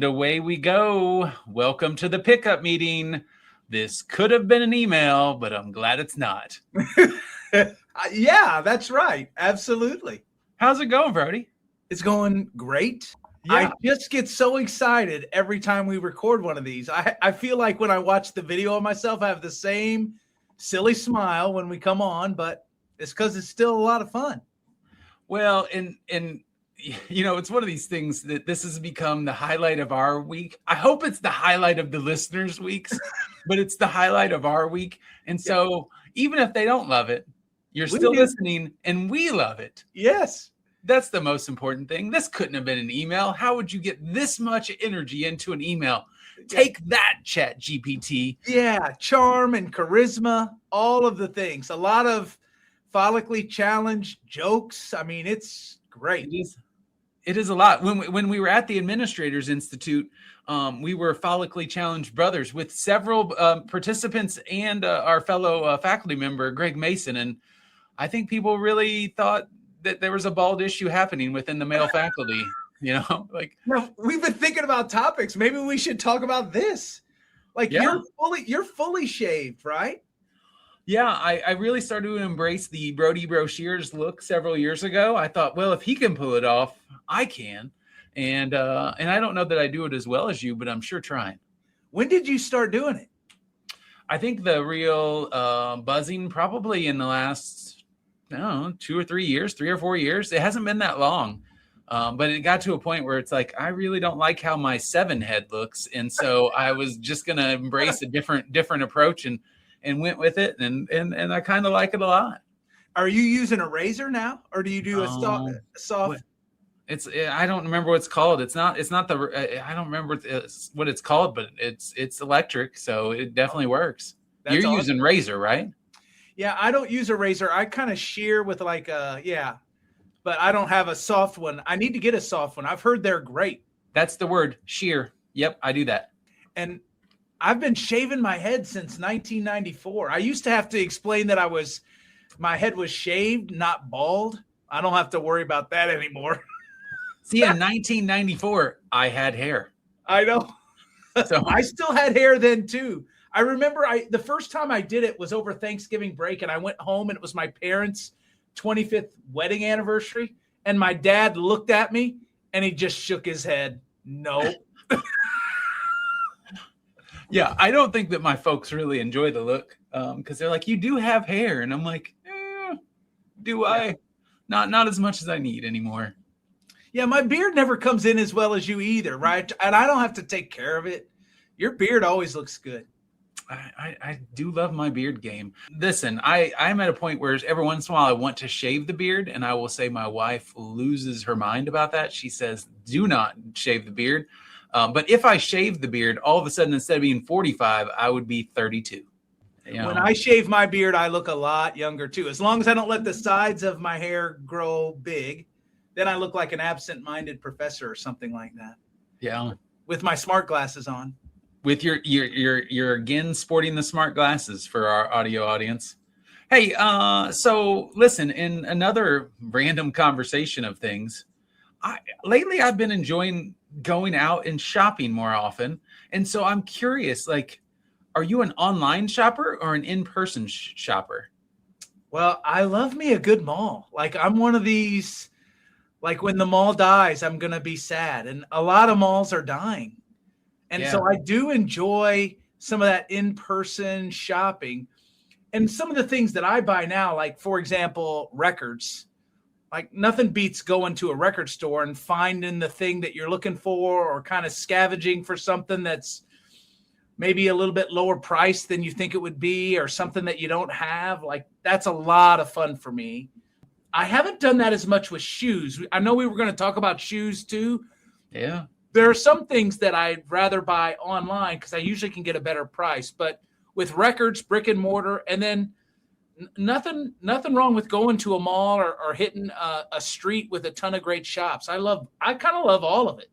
And away we go. Welcome to the pickup meeting. This could have been an email, but I'm glad it's not. Yeah, that's right. Absolutely. How's it going, Brody? It's going great. Yeah. I just get so excited every time we record one of these. I feel like when I watch the video of myself, I have the same silly smile when we come on, but it's because it's still a lot of fun. Well, and you know, it's one of these things that this has become the highlight of our week. I hope it's the highlight of the listeners' weeks, but it's the highlight of our week. And so even if they don't love it, you're still listening and we love it. Yes. That's the most important thing. This couldn't have been an email. How would you get this much energy into an email? Take that, Chat GPT. Yeah, charm and charisma, all of the things. A lot of follically challenged jokes. I mean, it's great. It is a lot. When we were at the Administrators Institute, we were follically challenged brothers with several participants and our fellow faculty member, Greg Mason. And I think people really thought that there was a bald issue happening within the male faculty, you know, like. No, we've been thinking about topics. Maybe we should talk about this. Like you're fully shaved, right? Yeah, I really started to embrace the Brody brochures look several years ago. I thought, well, if he can pull it off, I can. And I don't know that I do it as well as you, but I'm sure trying. When did you start doing it? I think the real buzzing probably in the last, I don't know, 2 or 3 years, 3 or 4 years. It hasn't been that long. But it got to a point where it's like, I really don't like how my 7 head looks. And so I was just going to embrace a different approach and went with it. And I kind of like it a lot. Are you using a razor now? Or do you do a soft? I don't remember what it's called. It's not I don't remember what it's called, but it's electric. So it definitely works. You're awesome. Using razor, right? Yeah, I don't use a razor. I kind of shear with but I don't have a soft one. I need to get a soft one. I've heard they're great. That's the word, shear. Yep, I do that. And I've been shaving my head since 1994. I used to have to explain that my head was shaved, not bald. I don't have to worry about that anymore. See, in 1994, I had hair. I know. So I still had hair then too. I remember the first time I did it was over Thanksgiving break, and I went home and it was my parents' 25th wedding anniversary. And my dad looked at me and he just shook his head. No. Yeah, I don't think that my folks really enjoy the look because they're like, you do have hair. And I'm like, do I? Not as much as I need anymore. Yeah, my beard never comes in as well as you either, right? And I don't have to take care of it. Your beard always looks good. I do love my beard game. Listen, I'm at a point where every once in a while I want to shave the beard, and I will say my wife loses her mind about that. She says, do not shave the beard. But if I shave the beard, all of a sudden, instead of being 45, I would be 32. You know? When I shave my beard, I look a lot younger too. As long as I don't let the sides of my hair grow big, then I look like an absent-minded professor or something like that. Yeah. With my smart glasses on. With you're again sporting the smart glasses for our audio audience. Hey, so listen, in another random conversation of things, lately I've been enjoying going out and shopping more often. And so I'm curious, like, are you an online shopper or an in-person shopper? Well, I love me a good mall. Like, I'm one of these, like, when the mall dies, I'm going to be sad. And a lot of malls are dying. And so I do enjoy some of that in-person shopping. And some of the things that I buy now, like, for example, records. Like, nothing beats going to a record store and finding the thing that you're looking for, or kind of scavenging for something that's maybe a little bit lower price than you think it would be, or something that you don't have. Like, that's a lot of fun for me. I haven't done that as much with shoes. I know we were going to talk about shoes too. Yeah. There are some things that I'd rather buy online because I usually can get a better price. But with records, brick and mortar, and then nothing wrong with going to a mall or hitting a street with a ton of great shops. I kind of love all of it.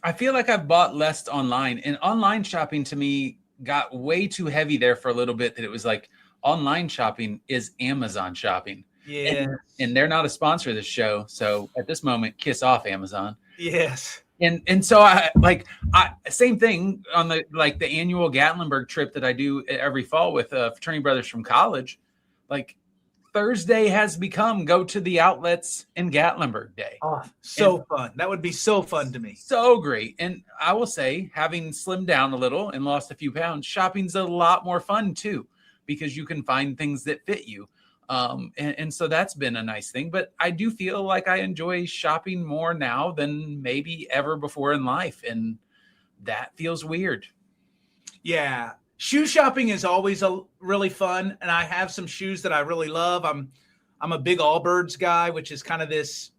I feel like I've bought less online, and online shopping to me got way too heavy there for a little bit, that it was like online shopping is Amazon shopping. Yeah. And they're not a sponsor of this show. So at this moment, kiss off, Amazon. Yes. And so same thing on the annual Gatlinburg trip that I do every fall with fraternity brothers from college. Like Thursday has become go to the outlets in Gatlinburg day. Oh, so fun. That would be so fun to me. So great. And I will say, having slimmed down a little and lost a few pounds, shopping's a lot more fun too, because you can find things that fit you. And so that's been a nice thing. But I do feel like I enjoy shopping more now than maybe ever before in life. And that feels weird. Yeah. Shoe shopping is always really fun. And I have some shoes that I really love. I'm a big Allbirds guy, which is kind of this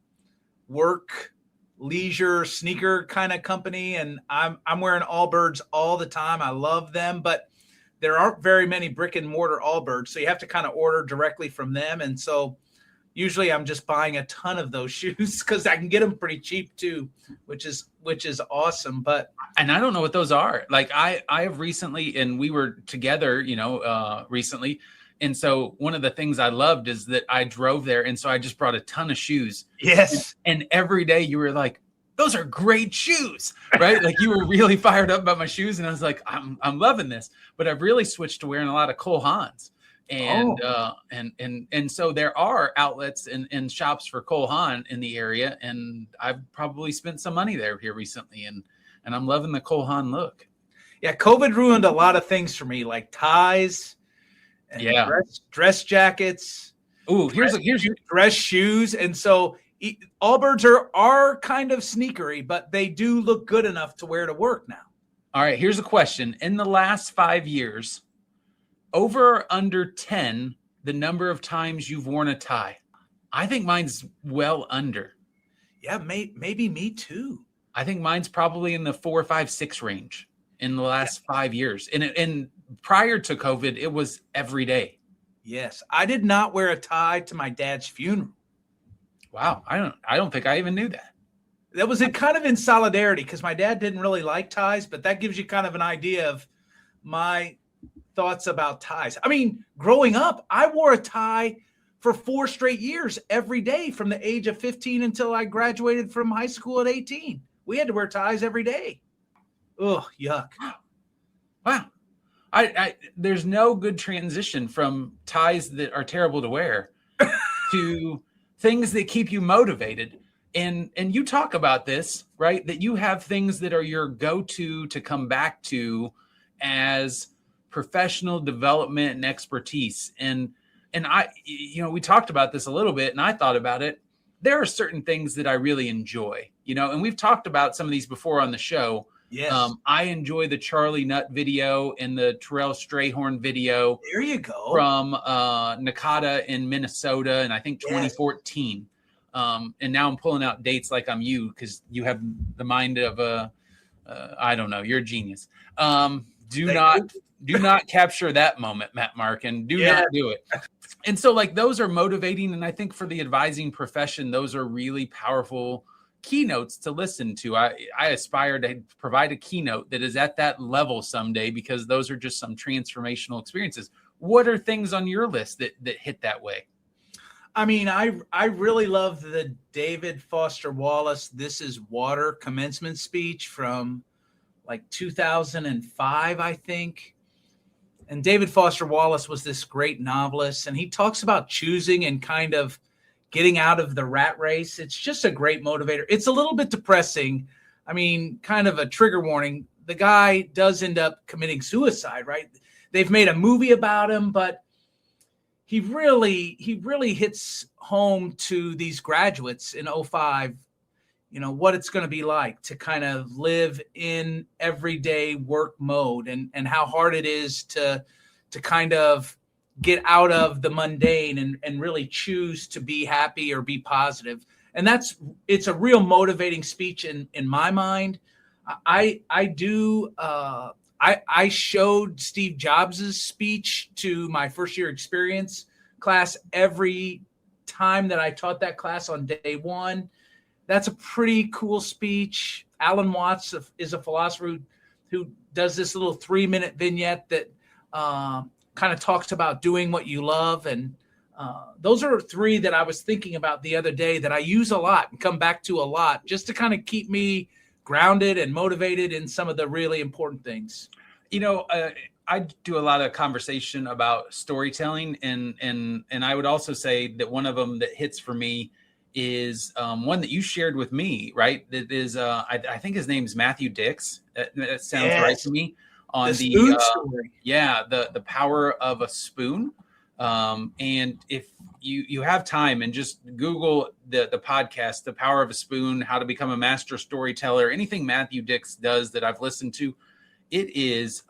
work leisure sneaker kind of company. And I'm wearing Allbirds all the time. I love them, but there aren't very many brick and mortar Allbirds. So you have to kind of order directly from them. And so usually I'm just buying a ton of those shoes because I can get them pretty cheap too, which is awesome. And I don't know what those are. Like I have recently, and we were together, recently. And so one of the things I loved is that I drove there. And so I just brought a ton of shoes. Yes. And every day you were like, those are great shoes, right? Like you were really fired up about my shoes. And I was like, I'm loving this, but I've really switched to wearing a lot of Cole Haans. And, and so there are outlets and shops for Cole Haan in the area. And I've probably spent some money there here recently. And I'm loving the Cole Haan look. Yeah. COVID ruined a lot of things for me, like ties and dress jackets. Ooh, here's your dress shoes. And so Allbirds are kind of sneakery, but they do look good enough to wear to work now. All right, here's a question. In the last 5 years, over or under 10, the number of times you've worn a tie? I think mine's well under. Yeah, maybe me too. I think mine's probably in the 4, 5, 6 range in the last 5 years. And prior to COVID, it was every day. Yes, I did not wear a tie to my dad's funeral. Wow, I don't think I even knew that. That was kind of in solidarity because my dad didn't really like ties, but that gives you kind of an idea of my thoughts about ties. I mean, growing up, I wore a tie for 4 straight years every day from the age of 15 until I graduated from high school at 18. We had to wear ties every day. Ugh, yuck. Wow. I there's no good transition from ties that are terrible to wear to things that keep you motivated. And you talk about this, right? That you have things that are your go-to to come back to as professional development and expertise. And I, we talked about this a little bit and I thought about it. There are certain things that I really enjoy, and we've talked about some of these before on the show. Yes. I enjoy the Charlie Nutt video and the Terrell Strayhorn video. There you go. From Nakata in Minnesota, and I think 2014. And now I'm pulling out dates like I'm you, because you have the mind of I don't know, you're a genius. Do not capture that moment, Matt Mark, and do not do it. And so like those are motivating. And I think for the advising profession, those are really powerful keynotes to listen to. I aspire to provide a keynote that is at that level someday, because those are just some transformational experiences. What are things on your list that hit that way? I mean, I really love the David Foster Wallace "This Is Water" commencement speech from like 2005, I think. And David Foster Wallace was this great novelist, and he talks about choosing and kind of getting out of the rat race. It's just a great motivator. It's a little bit depressing. I mean, kind of a trigger warning. The guy does end up committing suicide, right? They've made a movie about him, but he really hits home to these graduates in 2005, what it's going to be like to kind of live in everyday work mode and how hard it is to kind of get out of the mundane and really choose to be happy or be positive. And it's a real motivating speech in my mind. I showed Steve Jobs' speech to my first year experience class every time that I taught that class on day one. That's a pretty cool speech. Alan Watts is a philosopher who does this little 3-minute vignette that kind of talks about doing what you love. And those are 3 that I was thinking about the other day that I use a lot and come back to a lot just to kind of keep me grounded and motivated in some of the really important things. I do a lot of conversation about storytelling, and I would also say that one of them that hits for me is one that you shared with me, right? That is, I think his name's Matthew Dix. That sounds right to me. On the spoon story. The power of a spoon. And if you have time and just Google the podcast, The Power of a Spoon, How to Become a Master Storyteller, anything Matthew Dix does that I've listened to, it is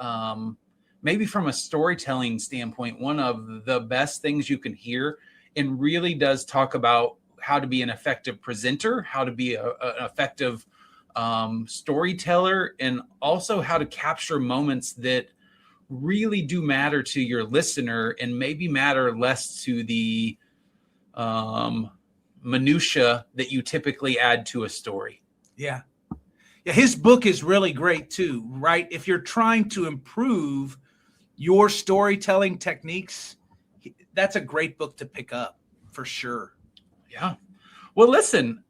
maybe from a storytelling standpoint, one of the best things you can hear, and really does talk about how to be an effective presenter, how to be an effective storyteller, and also how to capture moments that really do matter to your listener and maybe matter less to the minutia that you typically add to a story. Yeah. His book is really great too, right? If you're trying to improve your storytelling techniques, that's a great book to pick up for sure. Yeah. Well, listen,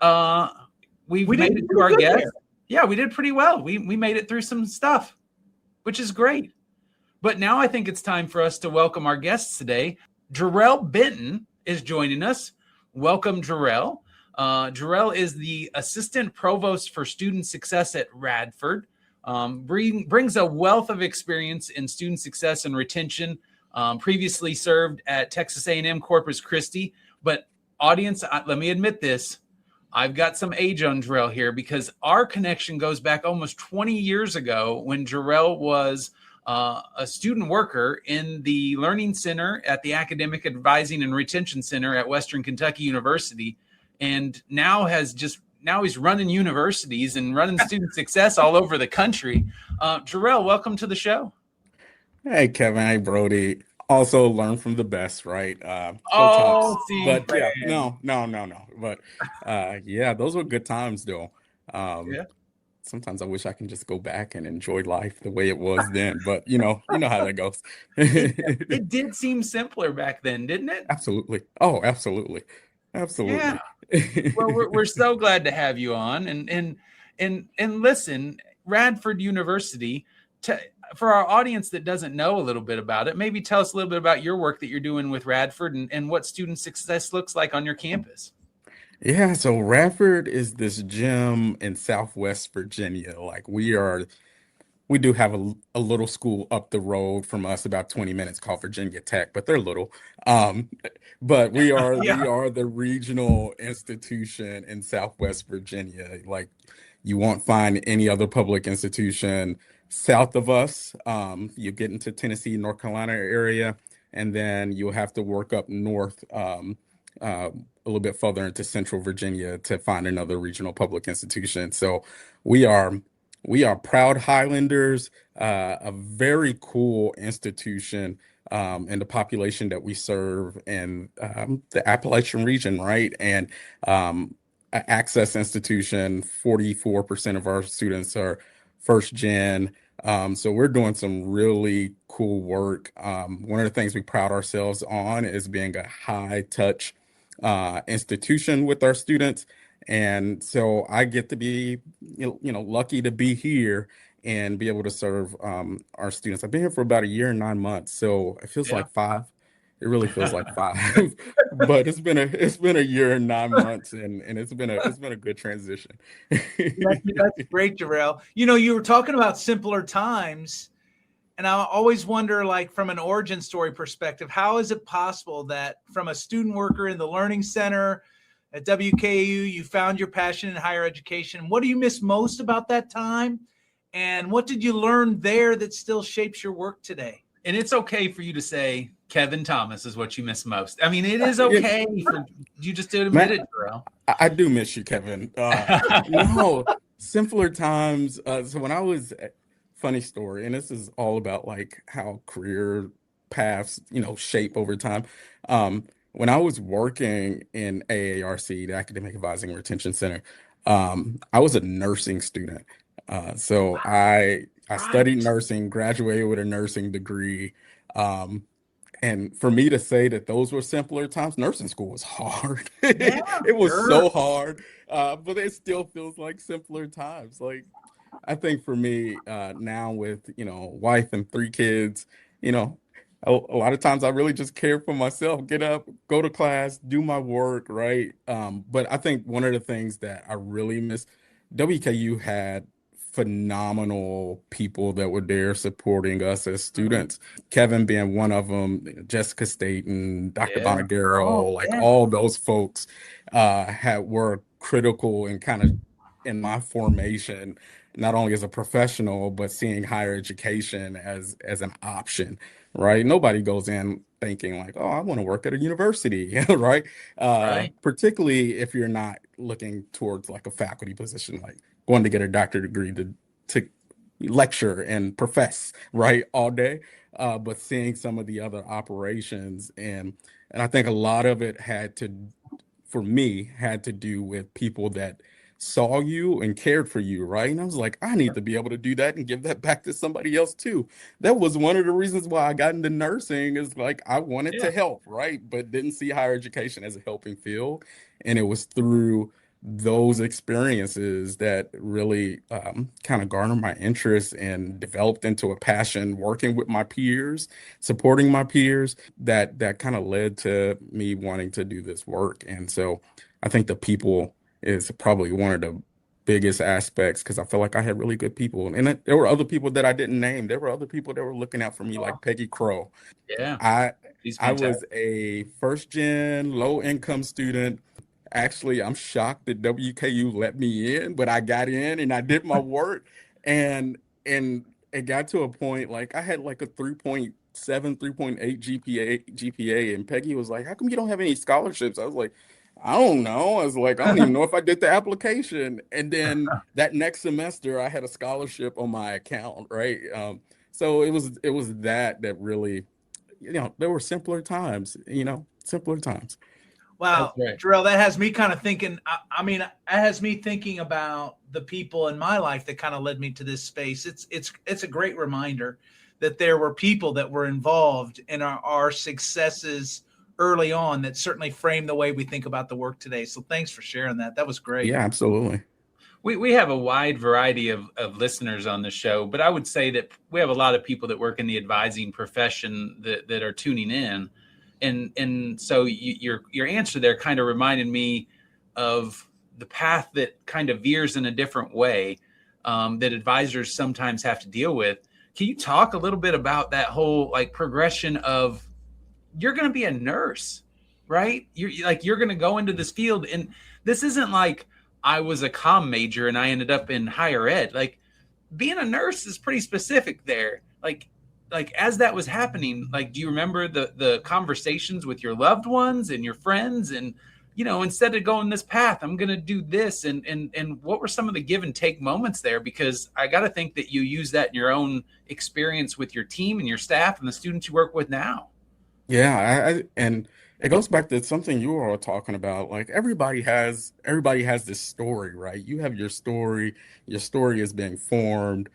we made it through our guest. Yeah, we did pretty well. We made it through some stuff, which is great. But now I think it's time for us to welcome our guests today. Jerel Benton is joining us. Welcome, Jerel. Jerel is the Assistant Provost for Student Success at Radford. Brings a wealth of experience in student success and retention. Previously served at Texas A&M Corpus Christi. But audience, let me admit this. I've got some age on Jerel here because our connection goes back almost 20 years ago when Jerel was a student worker in the Learning Center at the Academic Advising and Retention Center at Western Kentucky University. And now he's running universities and running student success all over the country. Jerel, welcome to the show. Hey, Kevin. Hey, Brody. Also learn from the best, right? No. But yeah, those were good times though. Sometimes I wish I can just go back and enjoy life the way it was then, but you know how that goes. It did seem simpler back then, didn't it? Absolutely. Oh, absolutely. Yeah. Well, we're so glad to have you on, and listen, Radford University. For our audience that doesn't know a little bit about it, maybe tell us a little bit about your work that you're doing with Radford and what student success looks like on your campus. Yeah, so Radford is this gem in Southwest Virginia. Like we do have a little school up the road from us, about 20 minutes, called Virginia Tech, but they're little. But we are we are the regional institution in Southwest Virginia. Like you won't find any other public institution south of us. You get into Tennessee, North Carolina area, and then you'll have to work up north a little bit further into Central Virginia to find another regional public institution. So we are proud Highlanders, a very cool institution and the population that we serve in the Appalachian region, right? And access institution, 44% of our students are first gen. So we're doing some really cool work. One of the things we pride ourselves on is being a high touch institution with our students. And so I get to be, lucky to be here and be able to serve our students. I've been here for about 1 year and 9 months, so it feels like 5. It really feels like 5, but it's been 1 year and 9 months, and it's been a good transition. That's great, Jerel. You were talking about simpler times, and I always wonder, like from an origin story perspective, how is it possible that from a student worker in the Learning Center at WKU, you found your passion in higher education? What do you miss most about that time, and what did you learn there that still shapes your work today? And it's okay for you to say Kevin Thomas is what you miss most. I mean, it is okay for you just to admit it, Jerel. I do miss you, Kevin. Simpler times. So when I was, funny story, and this is all about like how career paths, shape over time. When I was working in AARC, the Academic Advising and Retention Center, I was a nursing student. So I studied nursing, graduated with a nursing degree. And for me to say that those were simpler times, nursing school was hard. It was so hard, but it still feels like simpler times. Like I think for me, now with, wife and 3 kids, you know, a lot of times I really just care for myself, get up, go to class, do my work, right? But I think one of the things that I really miss, WKU had phenomenal people that were there supporting us as students. Kevin being one of them, Jessica Staten, Dr. Yeah. Oh, Bonagero, like yeah. all those folks were critical in kind of in my formation, not only as a professional, but seeing higher education as an option, right? Nobody goes in thinking like, oh, I want to work at a university, right? Right. Particularly if you're not looking towards like a faculty position, like going to get a doctorate degree to lecture and profess, right, all day. But seeing some of the other operations, and I think a lot of it for me, had to do with people that saw you and cared for you, right? And I was like, I need to be able to do that and give that back to somebody else too. That was one of the reasons why I got into nursing, is like I wanted Yeah. to help, right? But didn't see higher education as a helping field. And it was through those experiences that really kind of garnered my interest and developed into a passion working with my peers, supporting my peers, that kind of led to me wanting to do this work. And so I think the people is probably one of the biggest aspects, because I feel like I had really good people. And there were other people that I didn't name. There were other people that were looking out for me, like Peggy Crow. Yeah. I He's I fantastic. was a first gen low income student. Actually, I'm shocked that WKU let me in, but I got in and I did my work, and it got to a point like I had like a 3.7, 3.8 GPA, and Peggy was like, "How come you don't have any scholarships?" I was like, "I don't know." I was like, "I don't even know if I did the application." And then that next semester, I had a scholarship on my account, right? So it was that really, there were simpler times, simpler times. That's Wow, right. Jerel, that has me kind of thinking. I mean, it has me thinking about the people in my life that kind of led me to this space. It's a great reminder that there were people that were involved in our successes early on that certainly framed the way we think about the work today. So thanks for sharing that. That was great. Yeah, absolutely. We have a wide variety of listeners on the show, but I would say that we have a lot of people that work in the advising profession that are tuning in, and so your answer there kind of reminded me of the path that kind of veers in a different way, that advisors sometimes have to deal with. Can you talk a little bit about that whole like progression of, you're going to be a nurse, right? You're going to go into this field, and this isn't like I was a comm major and I ended up in higher ed. Like, being a nurse is pretty specific there. Like as that was happening, like, do you remember the conversations with your loved ones and your friends, and instead of going this path, I'm going to do this, and what were some of the give and take moments there? Because I got to think that you use that in your own experience with your team and your staff and the students you work with now. Yeah, and it goes back to something you were all talking about. Like everybody has this story, right? You have your story. Your story is being formed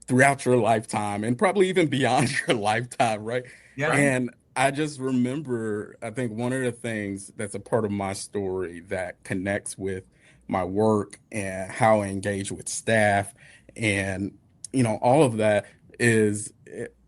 throughout your lifetime and probably even beyond your lifetime, right? Yeah. Right. And I just remember, I think one of the things that's a part of my story that connects with my work and how I engage with staff and, all of that is,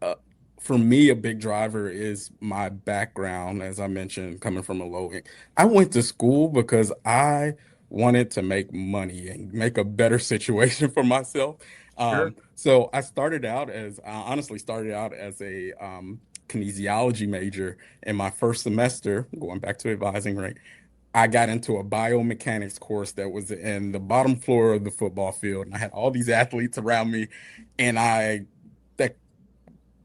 uh, for me, a big driver is my background, as I mentioned, coming from a low end. I went to school because I wanted to make money and make a better situation for myself. Sure. So I honestly started out as a kinesiology major in my first semester, going back to advising, right? I got into a biomechanics course that was in the bottom floor of the football field, and I had all these athletes around me, and that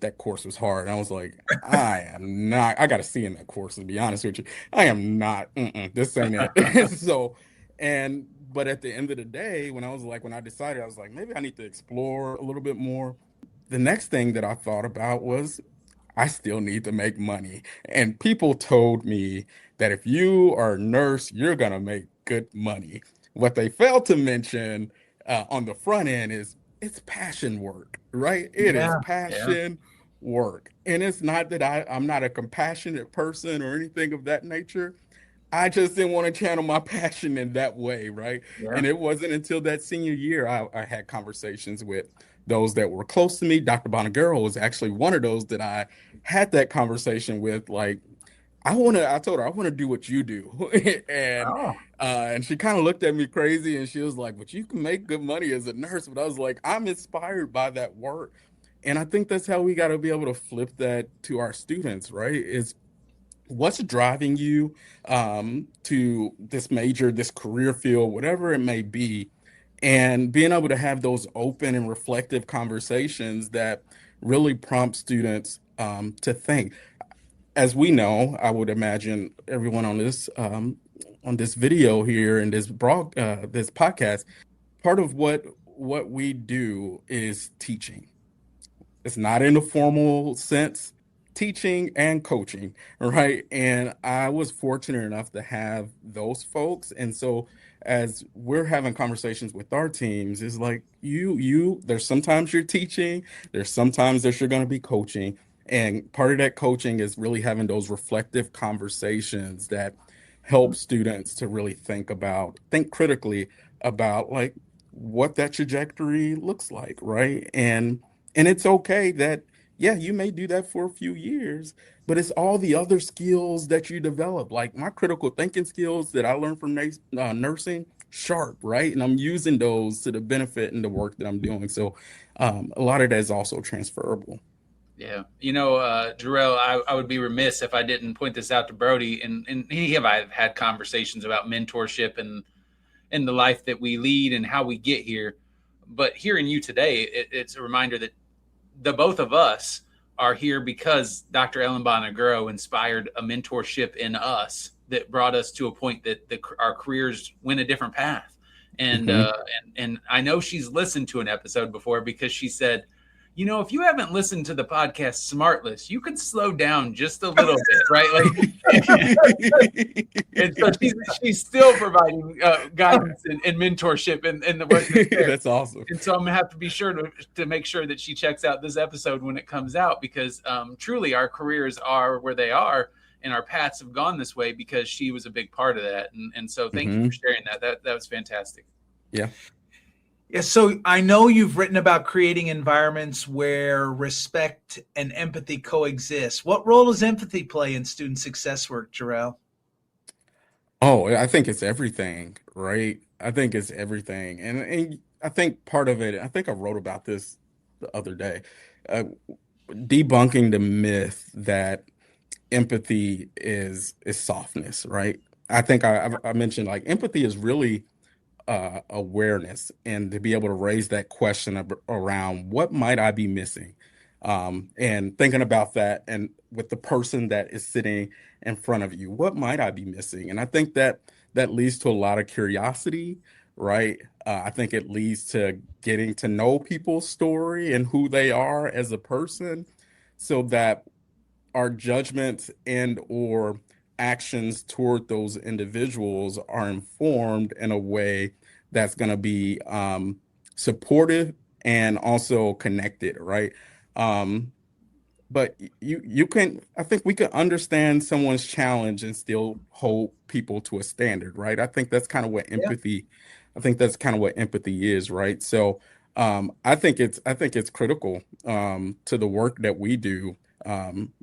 that course was hard. I was like, I am not. I got a C in that course, to be honest with you. I am not. This ain't it. So, but at the end of the day, when I decided, I was like, maybe I need to explore a little bit more. The next thing that I thought about was I still need to make money. And people told me that if you are a nurse, you're going to make good money. What they failed to mention on the front end is it's passion work, right? It is Yeah. Yeah. passion work. And it's not that I'm not a compassionate person or anything of that nature. I just didn't want to channel my passion in that way, right? Yeah. And it wasn't until that senior year I had conversations with those that were close to me. Dr. Bonagero was actually one of those that I had that conversation with. Like, I told her, I want to do what you do. and Oh, and she kind of looked at me crazy and she was like, but you can make good money as a nurse. But I was like, I'm inspired by that work. And I think that's how we got to be able to flip that to our students, right? Is what's driving you to this major, this career field, whatever it may be, and being able to have those open and reflective conversations that really prompt students to think. As we know, I would imagine everyone on this video here and this podcast, part of what we do is teaching. It's not in a formal sense, teaching and coaching, right? And I was fortunate enough to have those folks. And so as we're having conversations with our teams, it's like there's sometimes you're teaching, there's sometimes that you're going to be coaching. And part of that coaching is really having those reflective conversations that help students to really think critically about like what that trajectory looks like, right? And it's okay that, yeah, you may do that for a few years, but it's all the other skills that you develop. Like my critical thinking skills that I learned from nursing, sharp, right? And I'm using those to the benefit in the work that I'm doing. So a lot of that is also transferable. yeah. Jerel, I would be remiss if I didn't point this out to Brody. And he and I have had conversations about mentorship and the life that we lead and how we get here. But hearing you today, it's a reminder that the both of us are here because Dr. Ellen Bonaguro inspired a mentorship in us that brought us to a point that our careers went a different path. And, and I know she's listened to an episode before because she said, if you haven't listened to the podcast Smartless, you could slow down just a little bit, right? Like, and so she's still providing guidance and mentorship in the work that's there. That's awesome. And so I'm gonna have to be sure to make sure that she checks out this episode when it comes out, because truly our careers are where they are and our paths have gone this way because she was a big part of that. And so thank you for sharing that. That was fantastic. Yeah. Yeah, so I know you've written about creating environments where respect and empathy coexist. What role does empathy play in student success work, Jerel? Oh, I think it's everything, right? I think it's everything. And I think part of it, I think I wrote about this the other day, uh, debunking the myth that empathy is softness, right? I think I mentioned like empathy is really awareness, and to be able to raise that question around what might I be missing, and thinking about that and with the person that is sitting in front of you, what might I be missing? And I think that leads to a lot of curiosity, right? I think it leads to getting to know people's story and who they are as a person, so that our judgments and or actions toward those individuals are informed in a way that's going to be supportive and also connected, right? But you can, I think we can understand someone's challenge and still hold people to a standard, right? I think that's kind of what empathy, I think that's kind of what empathy is, right? So I think it's critical to the work that we do,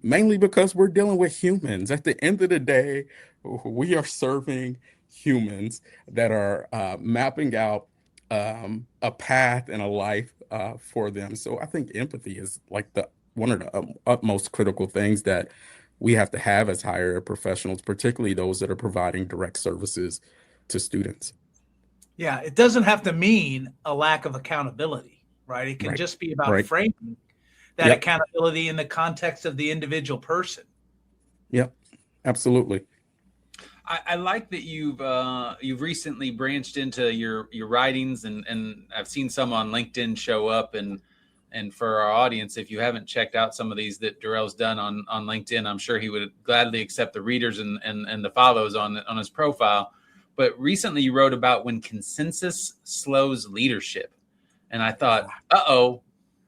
mainly because we're dealing with humans. At the end of the day, we are serving humans that are mapping out a path and a life for them. So I think empathy is like one of the utmost critical things that we have to have as higher ed professionals, particularly those that are providing direct services to students. Yeah, it doesn't have to mean a lack of accountability, right? It can just be about framing that accountability in the context of the individual person. Yep, absolutely. I like that you've recently branched into your writings, and I've seen some on LinkedIn show up, and for our audience, if you haven't checked out some of these that Jerel's done on LinkedIn, I'm sure he would gladly accept the readers and the follows on his profile. But recently you wrote about when consensus slows leadership, and I thought,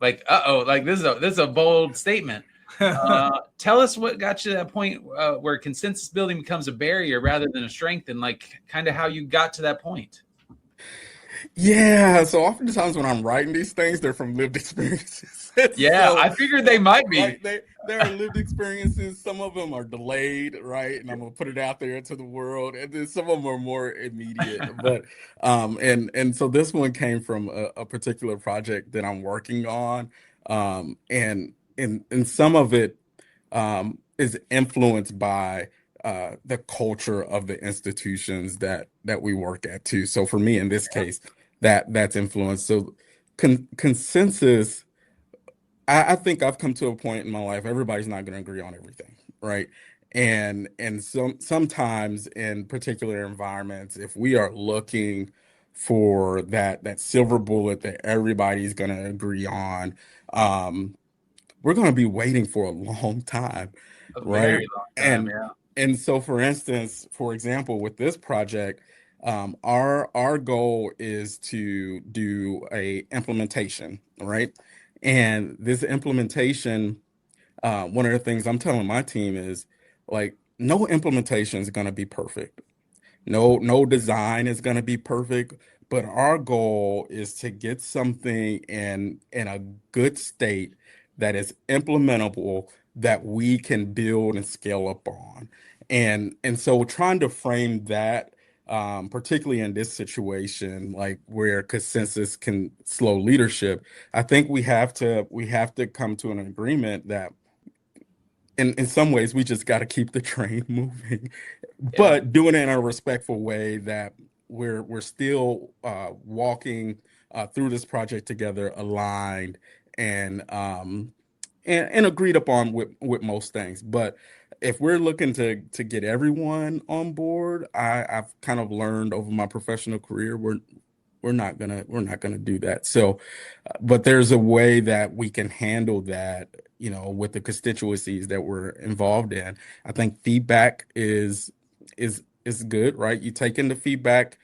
like this is a bold statement. Tell us what got you to that point where consensus building becomes a barrier rather than a strength, and like kind of how you got to that point. Yeah, so oftentimes when I'm writing these things, they're from lived experiences. Yeah, So, I figured they might be. right, there are lived experiences. Some of them are delayed, right? And I'm gonna put it out there into the world, and then some of them are more immediate. But and so this one came from a particular project that I'm working on, and some of it is influenced by the culture of the institutions that we work at too. So for me, in this case, that's influenced. So consensus, I think I've come to a point in my life, everybody's not going to agree on everything, right? And sometimes in particular environments, if we are looking for that silver bullet that everybody's going to agree on, um, we're going to be waiting for a long time, A right? very long time, And yeah. and so, for example, with this project, our goal is to do a implementation, right? And this implementation, one of the things I'm telling my team is like, no implementation is going to be perfect. No design is going to be perfect, but our goal is to get something in a good state that is implementable that we can build and scale up on. And so trying to frame that, particularly in this situation, like where consensus can slow leadership, I think we have to come to an agreement that in some ways we just got to keep the train moving, Yeah. but doing it in a respectful way that we're still walking through this project together, aligned and and agreed upon with most things. But if we're looking to get everyone on board, I've kind of learned over my professional career we're not gonna do that. So, but there's a way that we can handle that, with the constituencies that we're involved in. I think feedback is good, right? You take in the feedback,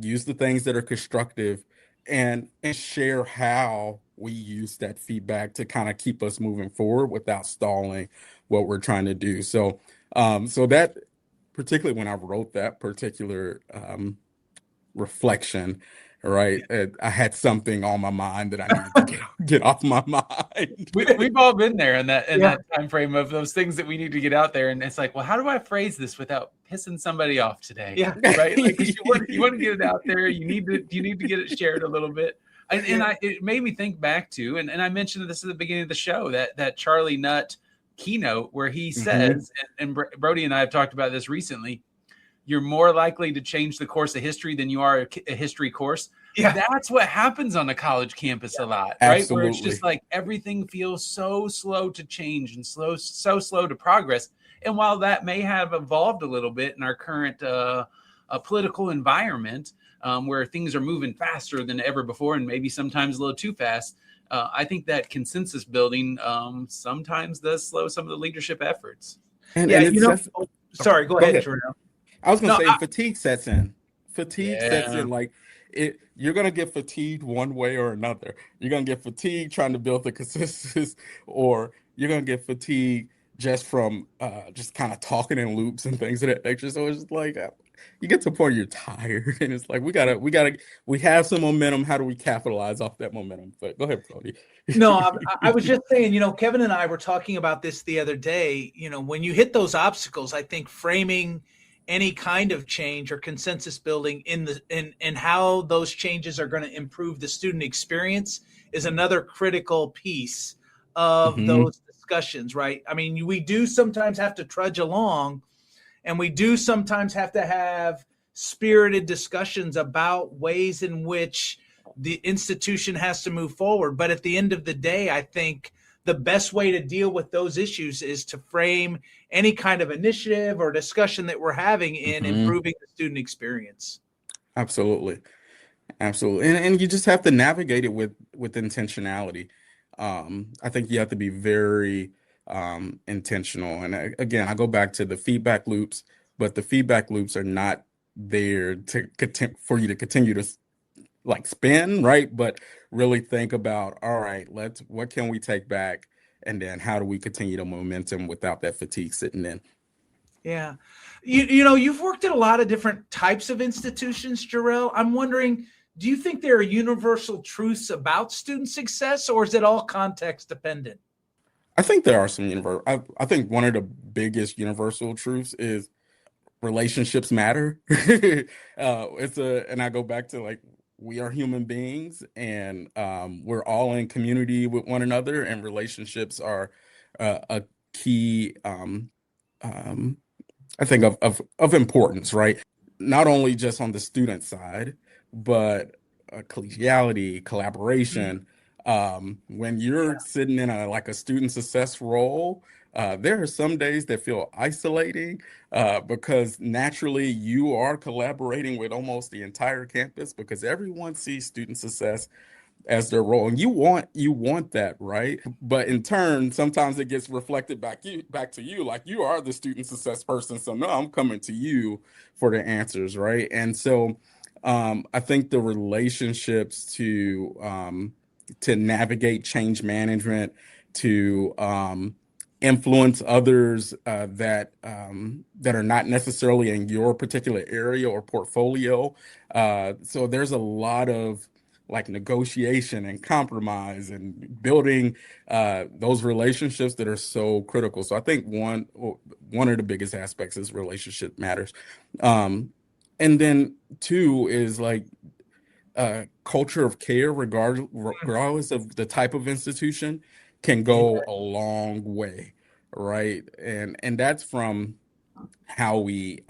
use the things that are constructive, and share how we use that feedback to kind of keep us moving forward without stalling what we're trying to do. So that particularly when I wrote that particular reflection, right? I had something on my mind that I needed to get off my mind. We've all been there in that Yeah. time frame of those things that we need to get out there, and it's like, well, how do I phrase this without pissing somebody off today? Yeah. Right? Like, 'cause you want to get it out there. You need to get it shared a little bit. It made me think back to, and I mentioned this at the beginning of the show, that Charlie Nutt keynote where he Mhm. says, and Brody and I have talked about this recently, you're more likely to change the course of history than you are a history course. Yeah. That's what happens on a college campus a lot, right? Where it's just Absolutely. like everything feels so slow to change and so slow to progress. And while that may have evolved a little bit in our current political environment, where things are moving faster than ever before, and maybe sometimes a little too fast, I think that consensus building sometimes does slow some of the leadership efforts. And Yeah. and it's just Sorry, go go ahead, ahead. Jerel. I was gonna No, say fatigue sets in. Fatigue sets Yeah. in. Like you're gonna get fatigued one way or another. You're gonna get fatigued trying to build the consensus, or you're gonna get fatigued just from just kind of talking in loops and things of that nature. So it's just like you get to a point you're tired, and it's like we have some momentum. How do we capitalize off that momentum? But go ahead, Brody. no, I was just saying, Kevin and I were talking about this the other day. When you hit those obstacles, I think framing any kind of change or consensus building in how those changes are going to improve the student experience is another critical piece of Hmm. those discussions, right? I mean, we do sometimes have to trudge along, and we do sometimes have to have spirited discussions about ways in which the institution has to move forward. But at the end of the day, I think the best way to deal with those issues is to frame any kind of initiative or discussion that we're having in Hmm. improving the student experience. Absolutely. Absolutely. And you just have to navigate it with intentionality. I think you have to be very intentional. And again, I go back to the feedback loops, but the feedback loops are not there for you to continue to like spin, right? But really think about, all right, what can we take back and then how do we continue the momentum without that fatigue sitting in? Yeah. You've worked at a lot of different types of institutions, Jerel. I'm wondering, do you think there are universal truths about student success, or is it all context dependent? I think there are some universal. I think one of the biggest universal truths is relationships matter. And I go back to like, we are human beings, and we're all in community with one another, and relationships are a key, I think, of importance, right? Not only just on the student side, but collegiality, collaboration. When you're sitting in a student success role, there are some days that feel isolating, because naturally you are collaborating with almost the entire campus, because everyone sees student success as their role, and you want that, right? But in turn, sometimes it gets reflected back to you, like you are the student success person, so no, I'm coming to you for the answers, right? And so I think the relationships to navigate change management, to influence others that are not necessarily in your particular area or portfolio. So there's a lot of like negotiation and compromise and building those relationships that are so critical. So I think one of the biggest aspects is relationship matters. And then two is like culture of care, regardless of the type of institution, can go a long way, right? And that's from how we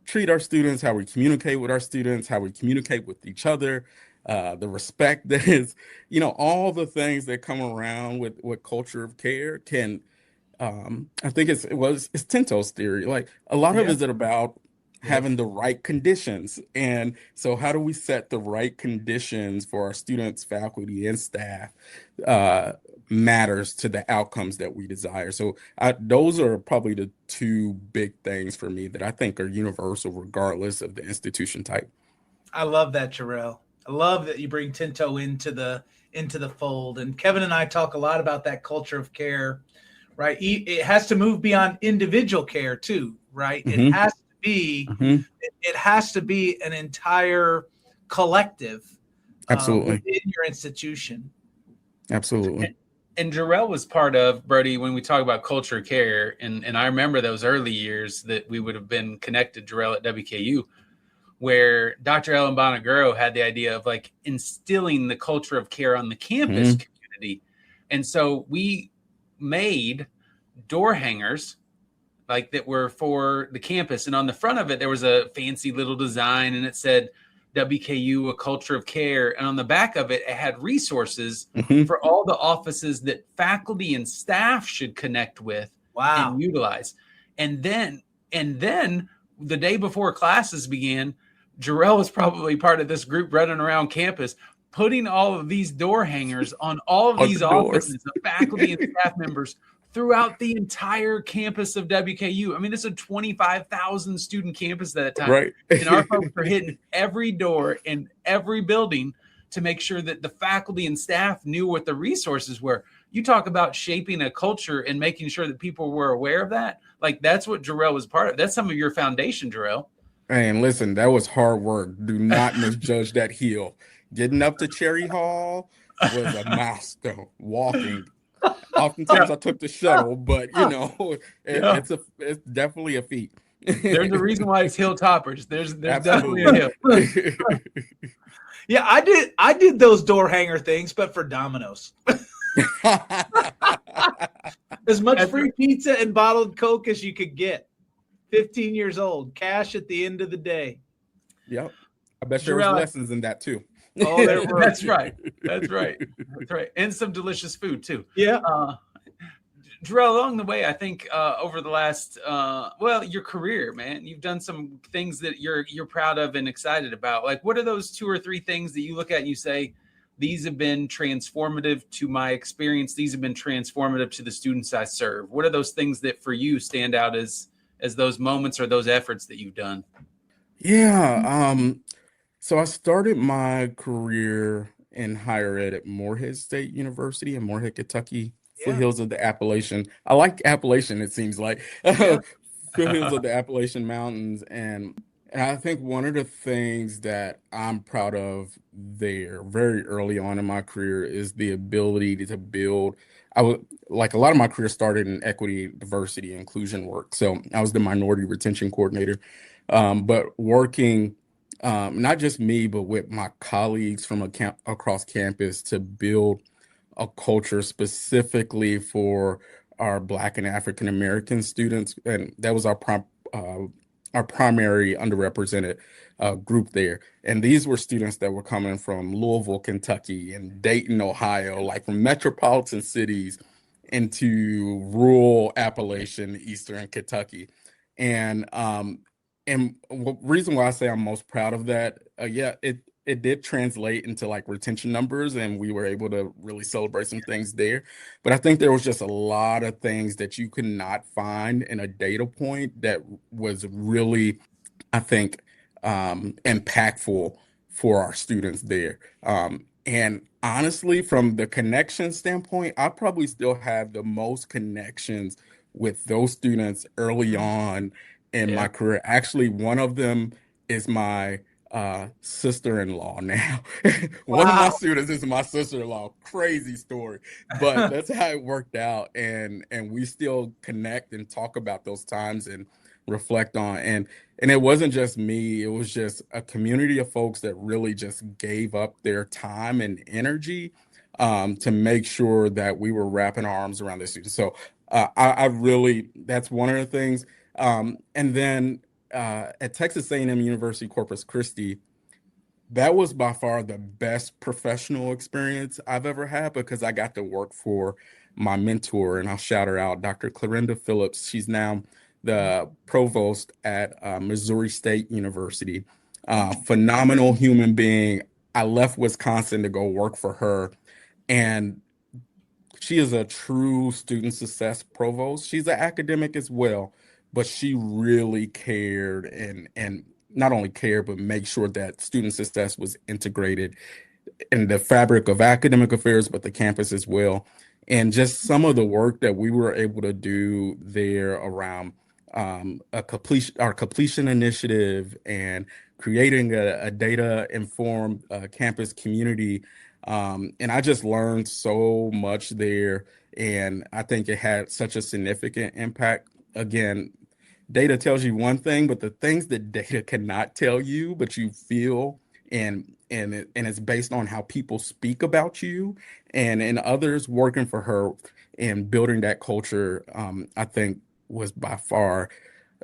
treat our students, how we communicate with our students, how we communicate with each other, the respect that is, all the things that come around with culture of care can, I think it's Tinto's theory. Like a lot of it is about having the right conditions. And so how do we set the right conditions for our students, faculty, and staff matters to the outcomes that we desire. So those are probably the two big things for me that I think are universal regardless of the institution type. I love that, Jerel. I love that you bring Tinto into the fold. And Kevin and I talk a lot about that culture of care, right? It has to move beyond individual care too, right? Mm-hmm. It has to be an entire collective Absolutely. within your institution. Absolutely. And Jerel was part of, Brody, when we talk about culture care, and I remember those early years that we would have been connected, Jerel, at WKU, where Dr. Ellen Bonaguro had the idea of like instilling the culture of care on the campus community. And so we made door hangers like that were for the campus. And on the front of it, there was a fancy little design, and it said WKU, a culture of care. And on the back of it, it had resources for all the offices that faculty and staff should connect with and utilize. And then the day before classes began, Jerel was probably part of this group running around campus, putting all of these door hangers on all of these offices of faculty and staff members throughout the entire campus of WKU. I mean, this is a 25,000 student campus at that time. Right. And our folks are hitting every door in every building to make sure that the faculty and staff knew what the resources were. You talk about shaping a culture and making sure that people were aware of that. Like that's what Jerel was part of. That's some of your foundation, Jerel. And listen, that was hard work. Do not misjudge that hill. Getting up to Cherry Hall was a milestone. Walking. Oftentimes I took the shuttle, but it's definitely a feat. There's a reason why it's hilltoppers. There's definitely a hill. Yeah, I did those door hanger things, but for Domino's. As much free pizza and bottled Coke as you could get. 15 years old, cash at the end of the day. Yep. I bet there was lessons in that too. Oh, there were. That's right. And some delicious food too. Yeah. Jerel, along the way, I think over the last, your career, man, you've done some things that you're proud of and excited about. Like, what are those 2 or 3 things that you look at and you say, these have been transformative to my experience. These have been transformative to the students I serve. What are those things that for you stand out as those moments or those efforts that you've done? Yeah. So I started my career in higher ed at Morehead State University in Morehead, Kentucky. Yeah. foothills of the Appalachian. I like Appalachian, it seems like. Yeah. Foothills of the Appalachian Mountains. And I think one of the things that I'm proud of there very early on in my career is the ability to build. I would like a lot of my career started in equity, diversity, inclusion work. So I was the minority retention coordinator. But working not just me, but with my colleagues from across campus to build a culture specifically for our Black and African American students, and that was our primary underrepresented group there. And these were students that were coming from Louisville, Kentucky, and Dayton, Ohio, like from metropolitan cities into rural Appalachian, Eastern Kentucky. And reason why I say I'm most proud of that, yeah, it did translate into like retention numbers, and we were able to really celebrate some things there. But I think there was just a lot of things that you could not find in a data point that was really, I think, impactful for our students there. And honestly, from the connection standpoint, I probably still have the most connections with those students early Mm. on in my Yeah. career. Actually, one of them is my sister-in-law now. One of my Wow. students is my sister-in-law. Crazy story, but that's how it worked out, and we still connect and talk about those times and reflect on. And it wasn't just me, it was just a community of folks that really just gave up their time and energy to make sure that we were wrapping our arms around the students. So I really, that's one of the things. And then at Texas A&M University Corpus Christi, that was by far the best professional experience I've ever had because I got to work for my mentor, and I'll shout her out, Dr. Clarinda Phillips. She's now the provost at Missouri State University. Oh, Phenomenal human being. I left Wisconsin to go work for her, and she is a true student success provost. She's an academic as well, but she really cared and not only cared, but make sure that student success was integrated in the fabric of academic affairs, but the campus as well. And just some of the work that we were able to do there around our completion initiative and creating a data informed campus community. And I just learned so much there. And I think it had such a significant impact. Again, data tells you one thing, but the things that data cannot tell you, but you feel and it's based on how people speak about you and others working for her and building that culture, I think was by far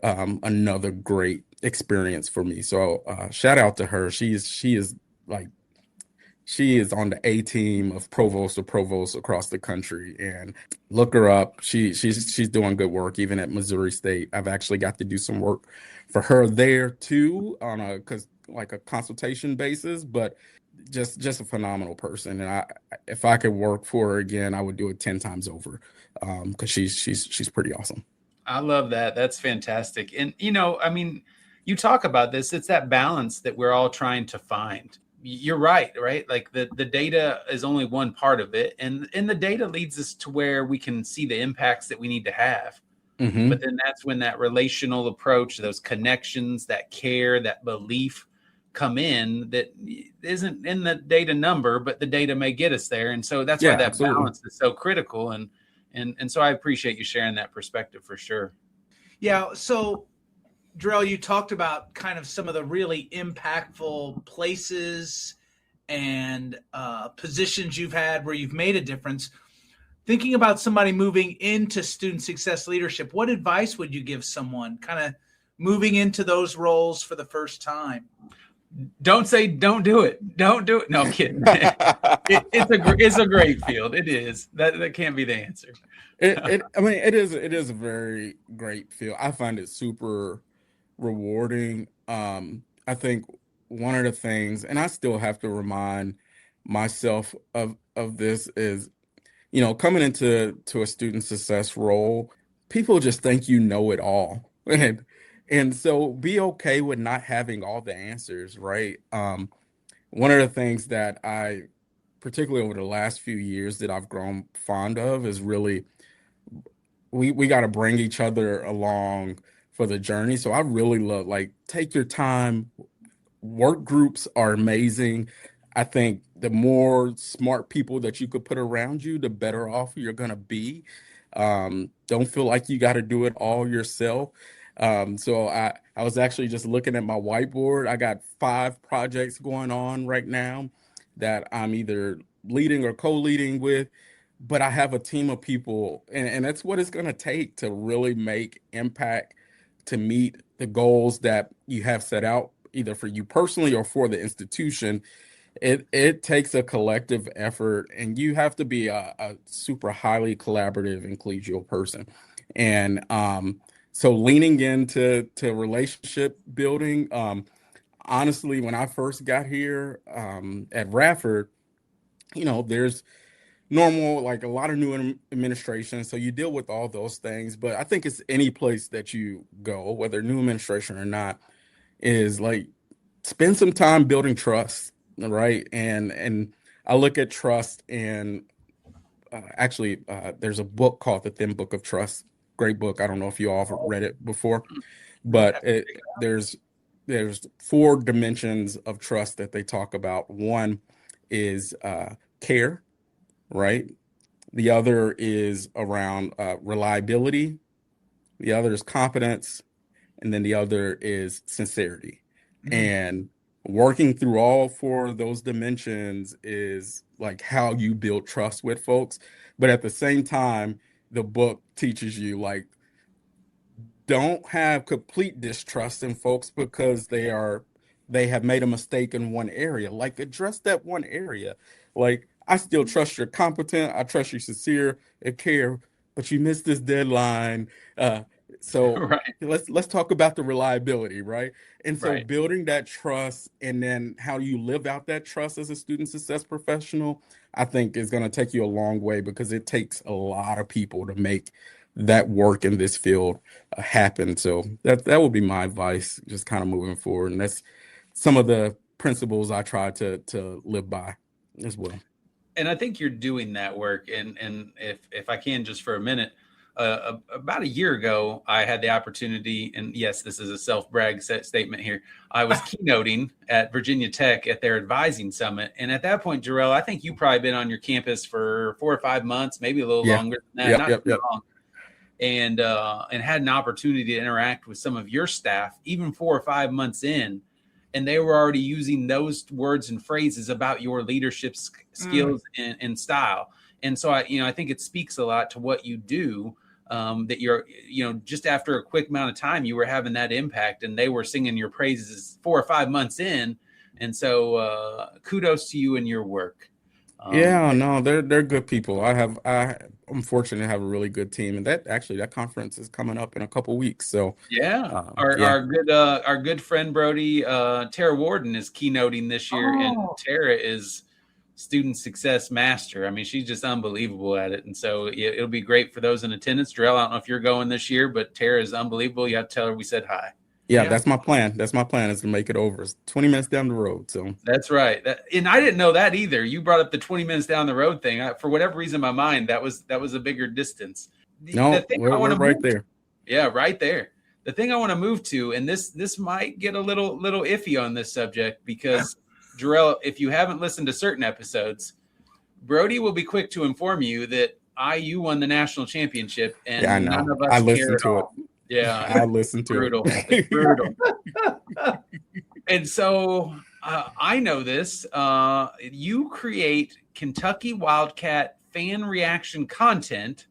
another great experience for me. So shout out to her. She is like she is on the A team of provost to provost across the country, and look her up. She's doing good work even at Missouri State. I've actually got to do some work for her there too on a cause like a consultation basis, but just a phenomenal person. And if I could work for her again, I would do it 10 times over. Because she's pretty awesome. I love that. That's fantastic. And I mean, you talk about this, it's that balance that we're all trying to find. You're right, right? Like the data is only one part of it. And the data leads us to where we can see the impacts that we need to have. But Hmm. then that's when that relational approach, those connections, that care, that belief come in that isn't in the data number, but the data may get us there. And so that's why Yeah, that absolutely. balance is so critical. And so I appreciate you sharing that perspective for sure. yeah. So, Jerel, you talked about kind of some of the really impactful places and positions you've had where you've made a difference. Thinking about somebody moving into student success leadership, what advice would you give someone kind of moving into those roles for the first time? Don't say don't do it. Don't do it. No, I'm kidding. It's a great field. It is. That can't be the answer. I mean, it is a very great feel. I find it super rewarding. I think one of the things, and I still have to remind myself of this is, coming into a student success role, people just think you know it all. And so be okay with not having all the answers, right? One of the things that I particularly over the last few years, that I've grown fond of is really we got to bring each other along for the journey. So I really love, like, take your time. Work groups are amazing. I think the more smart people that you could put around you, the better off you're gonna be. Don't feel like you got to do it all yourself. So I was actually just looking at my whiteboard. I got 5 projects going on right now that I'm either leading or co-leading with, but I have a team of people, and that's what it's gonna take to really make impact, to meet the goals that you have set out, either for you personally or for the institution. It takes a collective effort, and you have to be a super highly collaborative and collegial person. And so leaning into relationship building, honestly, when I first got here at Radford, there's normal, like, a lot of new administration, so you deal with all those things. But I think it's any place that you go, whether new administration or not, is like, spend some time building trust, right? And I look at trust, and actually, there's a book called The Thin Book of Trust. Great book. I don't know if you all have read it before, but there's 4 dimensions of trust that they talk about. One is care, right? The other is around reliability. The other is competence, and then the other is sincerity. And working through all 4 of those dimensions is like how you build trust with folks. But at the same time, the book teaches you, like, don't have complete distrust in folks because they have made a mistake in one area. Like, address that one area. Like, I still trust you're competent, I trust you're sincere and care, but you missed this deadline. So Right. let's talk about the reliability, right? And so Right. building that trust, and then how you live out that trust as a student success professional, I think is going to take you a long way, because it takes a lot of people to make that work in this field happen. So that would be my advice, just kind of moving forward. And that's some of the principles I try to live by as well. And I think you're doing that work. And if I can, just for a minute, about a year ago, I had the opportunity, and yes, this is a self-brag statement here. I was keynoting at Virginia Tech at their advising summit. And at that point, Jerel, I think you probably been on your campus for 4 or 5 months, maybe a little longer than that, not too long. And had an opportunity to interact with some of your staff, even 4 or 5 months in, and they were already using those words and phrases about your leadership skills and style. And so I think it speaks a lot to what you do, that you're, just after a quick amount of time, you were having that impact, and they were singing your praises 4 or 5 months in. And so kudos to you and your work. No, they're good people. I'm fortunate to have a really good team, and that conference is coming up in a couple weeks. So our good friend Brody, Tara Warden, is keynoting this year, and Tara is student success master. I mean, she's just unbelievable at it, and so it'll be great for those in attendance. Jerel, I don't know if you're going this year, but Tara is unbelievable. You have to tell her we said hi. Yeah, that's my plan. That's my plan, is to make it over. It's 20 minutes down the road. So that's right. And I didn't know that either. You brought up the 20 minutes down the road thing. For whatever reason, in my mind, that was a bigger distance. No, we're right there. Yeah, right there. The thing I want to move to, and this might get a little iffy on this subject, because Jerel, if you haven't listened to certain episodes, Brody will be quick to inform you that IU won the national championship, and I know. none of us I listened to it. Yeah, I listened to brutal. it. It's brutal. And so I know this. You create Kentucky Wildcat fan reaction content,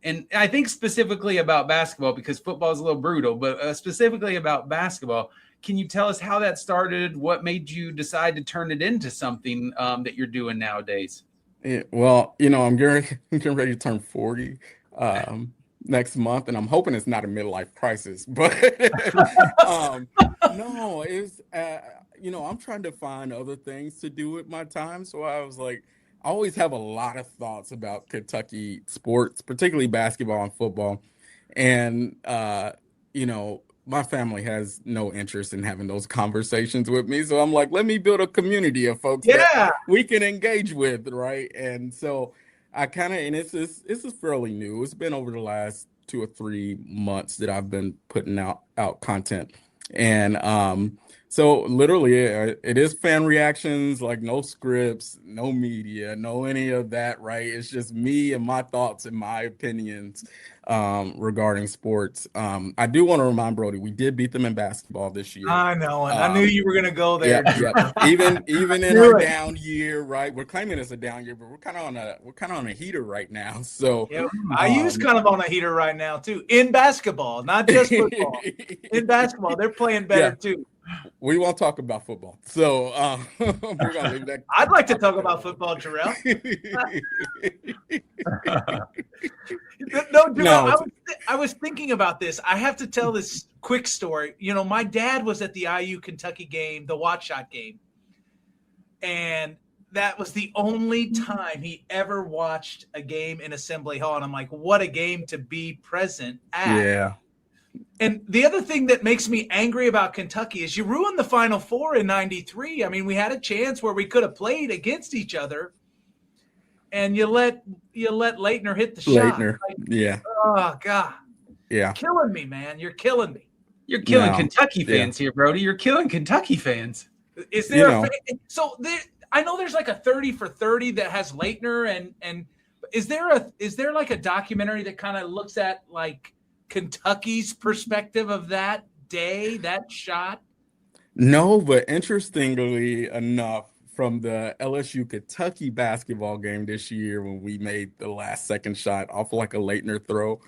and I think specifically about basketball, because football is a little brutal, but specifically about basketball. Can you tell us how that started? What made you decide to turn it into something that you're doing nowadays? Yeah, well, I'm getting ready to turn 40 next month, and I'm hoping it's not a midlife crisis. But no, it's I'm trying to find other things to do with my time. So I was like, I always have a lot of thoughts about Kentucky sports, particularly basketball and football. And my family has no interest in having those conversations with me. So I'm like, let me build a community of folks that Yeah. we can engage with, right? And so I kind of, and this is fairly new. It's been over the last 2 or 3 months that I've been putting out content. And so literally it is fan reactions, like no scripts, no media, no any of that, right? It's just me and my thoughts and my opinions regarding sports. I do want to remind Brody, we did beat them in basketball this year. I know, and I knew you were going to go there. Yeah. Even in our down year, right? We're claiming it's a down year, but we're kind of on a heater right now. So yeah, IU's kind of on a heater right now too, in basketball, not just football. In basketball, they're playing better too. We won't talk about football, so we're gonna leave that. I'd like to talk about football, Jerel. No, Jerel, I was thinking about this. I have to tell this quick story. You know, my dad was at the IU Kentucky game, the watch shot game, and that was the only time he ever watched a game in Assembly Hall. And I'm like, what a game to be present at. Yeah. And the other thing that makes me angry about Kentucky is you ruined the Final Four in '93. I mean, we had a chance where we could have played against each other, and you let Leitner hit the shot. Like, yeah. Oh God. Yeah. Killing me, man. You're killing me. You're killing Kentucky fans here, Brody. You're killing Kentucky fans. Is there I know there's like a 30 for 30 that has Leitner, and is there like a documentary that kind of looks at like Kentucky's perspective of that day, that shot? No, but interestingly enough, from the LSU Kentucky basketball game this year, when we made the last second shot off like a Leitner throw,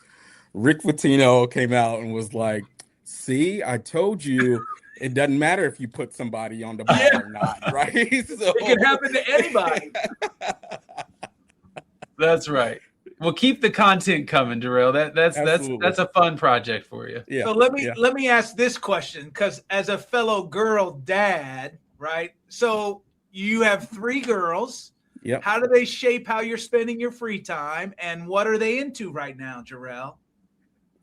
Rick Pitino came out and was like, "See, I told you it doesn't matter if you put somebody on the ball or not, right?" So, it can happen to anybody. That's right. Well, keep the content coming, Jerel. That's a fun project for you. Yeah. So let me ask this question, because as a fellow girl dad, right? So you have 3 girls. Yep. How do they shape how you're spending your free time, and what are they into right now, Jerel?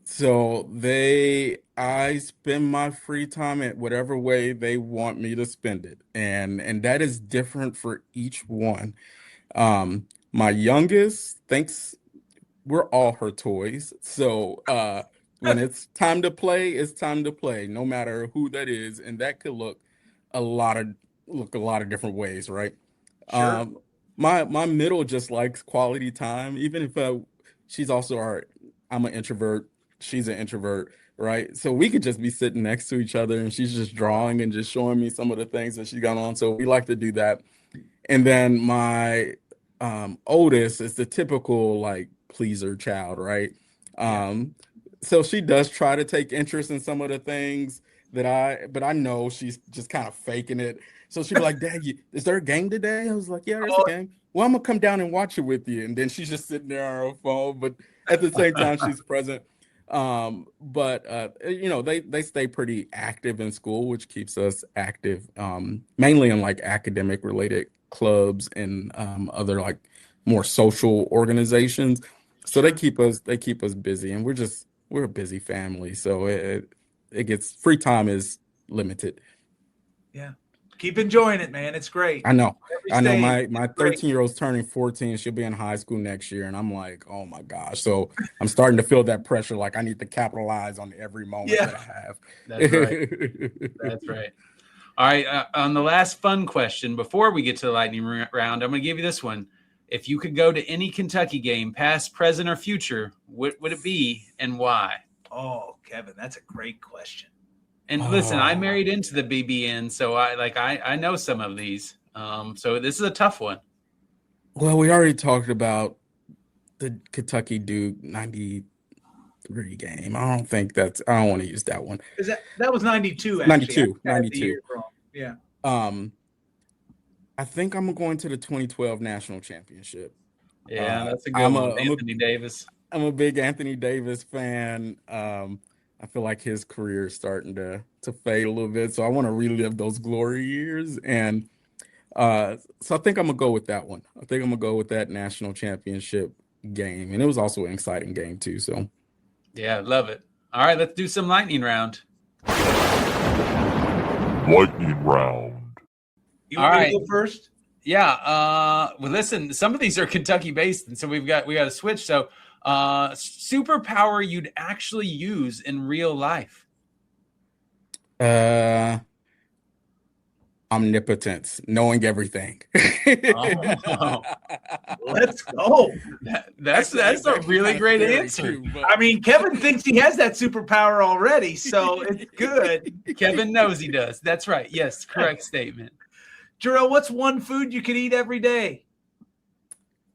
So I spend my free time at whatever way they want me to spend it, and that is different for each one. My youngest thinks we're all her toys. So when it's time to play, it's time to play, no matter who that is, and that could look a lot of different ways, right? Sure. My middle just likes quality time, even if she's also I'm an introvert, she's an introvert, right? So we could just be sitting next to each other, and she's just drawing and just showing me some of the things that she's got on. So we like to do that. And then my oldest is the typical like pleaser child, right? So she does try to take interest in some of the things but I know she's just kind of faking it. So she'd be like, "Dad, is there a game today?" I was like, "Yeah, there's a game." "Well, I'm gonna come down and watch it with you." And then she's just sitting there on her phone, but at the same time she's present. They stay pretty active in school, which keeps us active, mainly in like academic related clubs and other like more social organizations. So they keep us busy, and we're a busy family. So it gets free time is limited. Yeah. Keep enjoying it, man. It's great. I know. My 13-year-old's turning 14. She'll be in high school next year. And I'm like, oh my gosh. So I'm starting to feel that pressure. Like I need to capitalize on every moment that I have. That's right. That's right. All right. On the last fun question, before we get to the lightning round, I'm going to give you this one. If you could go to any Kentucky game, past, present, or future, what would it be and why? Oh, Kevin, that's a great question. And listen, I married into the BBN, so I know some of these. So this is a tough one. Well, we already talked about the Kentucky Duke 93 game. I don't want to use that one. That was 92, actually. 92. Yeah. I think I'm going to the 2012 national championship. Yeah, that's a good one. Anthony Davis. I'm a big Anthony Davis fan. I feel like his career is starting to fade a little bit. So I want to relive those glory years. And so I think I'm going to go with that one. I think I'm going to go with that national championship game. And it was also an exciting game too. So yeah, love it. All right, let's do some lightning round. Lightning round. You want me to go first? Yeah. Well, listen, some of these are Kentucky based, and so we got to switch. So, superpower you'd actually use in real life. Omnipotence, knowing everything. Oh, let's go. That's a really great answer. Too, I mean, Kevin thinks he has that superpower already, so it's good. Kevin knows he does. That's right. Yes, correct statement. Jerel, what's one food you could eat every day?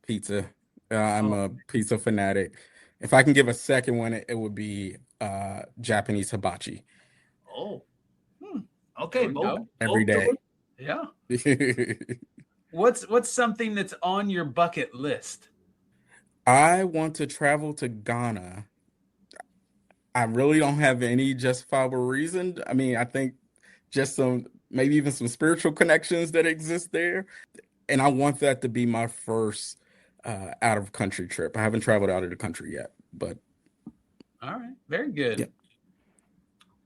Pizza. I'm a pizza fanatic. If I can give a second one, it would be Japanese hibachi. Oh. Okay, both every day. Yeah. What's something that's on your bucket list? I want to travel to Ghana. I really don't have any justifiable reason. I mean, I think just maybe even some spiritual connections that exist there. And I want that to be my first out of country trip. I haven't traveled out of the country yet, but. All right. Very good. Yeah.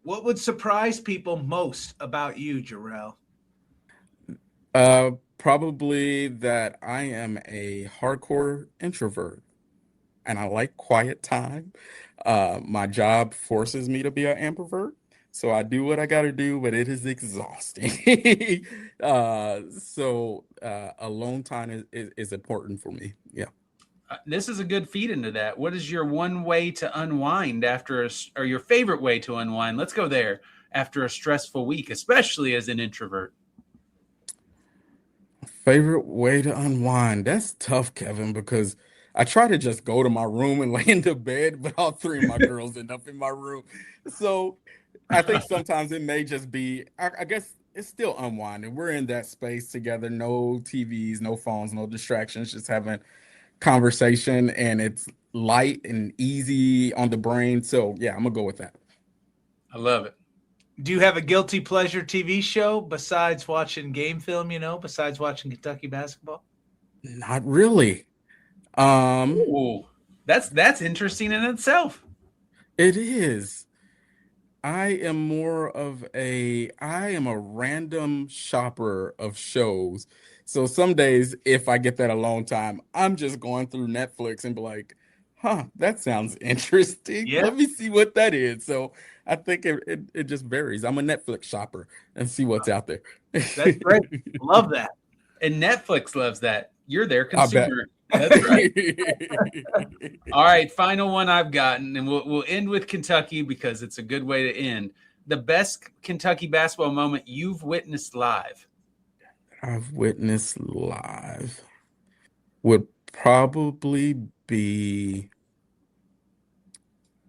What would surprise people most about you, Jerel? Probably that I am a hardcore introvert and I like quiet time. My job forces me to be an ambivert, so I do what I got to do, but it is exhausting. So alone time is important for me. Yeah. This is a good feed into that. What is your one way to unwind or your favorite way to unwind? Let's go there after a stressful week, especially as an introvert. Favorite way to unwind? That's tough, Kevin, because I try to just go to my room and lay into bed, but all three of my girls end up in my room. So I think sometimes it may just be, I guess it's still unwinding. We're in that space together, no TVs, no phones, no distractions, just having conversation, and it's light and easy on the brain. So yeah, I'm gonna go with that. I love it. Do you have a guilty pleasure TV show besides watching game film, besides watching Kentucky basketball? Not really. Ooh, that's interesting in itself. It is. I am a random shopper of shows. So some days, if I get that alone time, I'm just going through Netflix and be like, that sounds interesting. Yeah. Let me see what that is. So I think it just varies. I'm a Netflix shopper and see what's out there. That's great. Love that. And Netflix loves that. You're their I bet. consumer. That's right. All right, final one I've gotten, and we'll end with Kentucky because it's a good way to end. The best Kentucky basketball moment you've witnessed live. I've witnessed live would probably be,